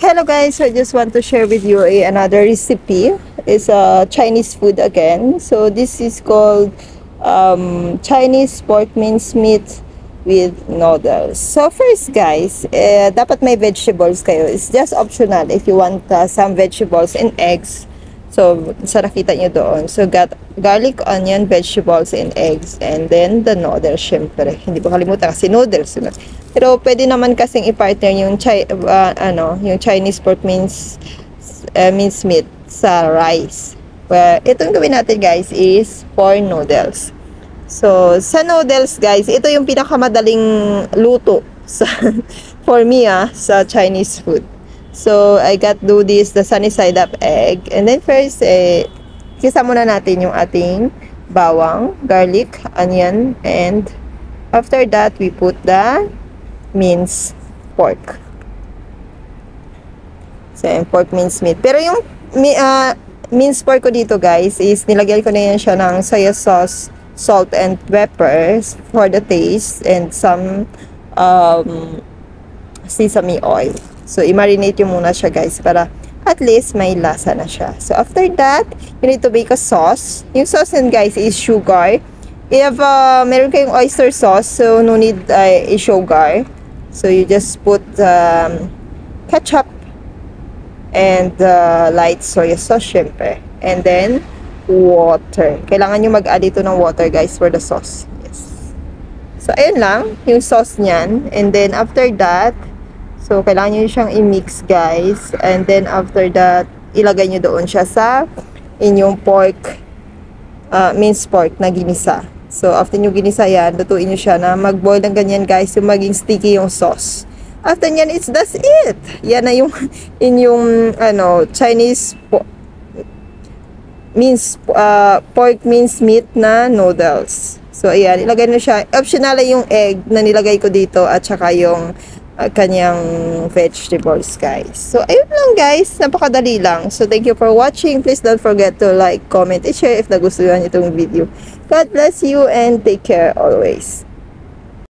Hello guys, so I just want to share with you another recipe. It's Chinese food again. So this is called Chinese pork mincemeat with noodles. So first guys, dapat may vegetables kayo. It's just optional if you want some vegetables and eggs. So sa nakita nyo doon. So got garlic, onion, vegetables, and eggs. And then the noodles, syempre. Hindi ko kalimutan kasi noodles. Pero pwede naman kasing i-partner yung yung Chinese pork mincemeat sa rice. Well, itong gawin natin guys is for noodles. So sa noodles guys, ito yung pinakamadaling luto sa for me sa Chinese food. So I got do this the sunny side up egg, and then first kisa muna natin yung ating bawang, garlic, onion, and after that we put the minced pork. So, yung pork mincemeat. Pero yung minced pork ko dito guys is nilagyan ko na yan siya ng soy sauce, salt, and peppers for the taste, and some sesame oil. So, i-marinate yung muna siya guys para at least may lasa na siya. So, after that, you need to make a sauce. Yung sauce yan guys is sugar. If meron kayong oyster sauce, so no need sugar. So, you just put ketchup and light soy sauce, syempre. And then, water. Kailangan nyo mag-add ito ng water, guys, for the sauce. Yes. So, ayun lang, yung sauce niyan. And then, after that, so, kailangan nyo siyang i-mix, guys. And then, after that, ilagay nyo doon siya sa inyong pork, minced pork na ginisa. So, after nyo ginisa yan, lutuin nyo siya na mag-boil ng ganyan, guys, yung maging sticky yung sauce. After nyan, that's it. Yan na yung inyong, Chinese pork mincemeat na noodles. So, ayan, ilagay nyo siya. Optional yung egg na nilagay ko dito at saka yung kanyang vegetables, guys. So, ayun lang, guys. Napakadali lang. So, thank you for watching. Please don't forget to like, comment, and share if nagustuhan itong video. God bless you and take care always.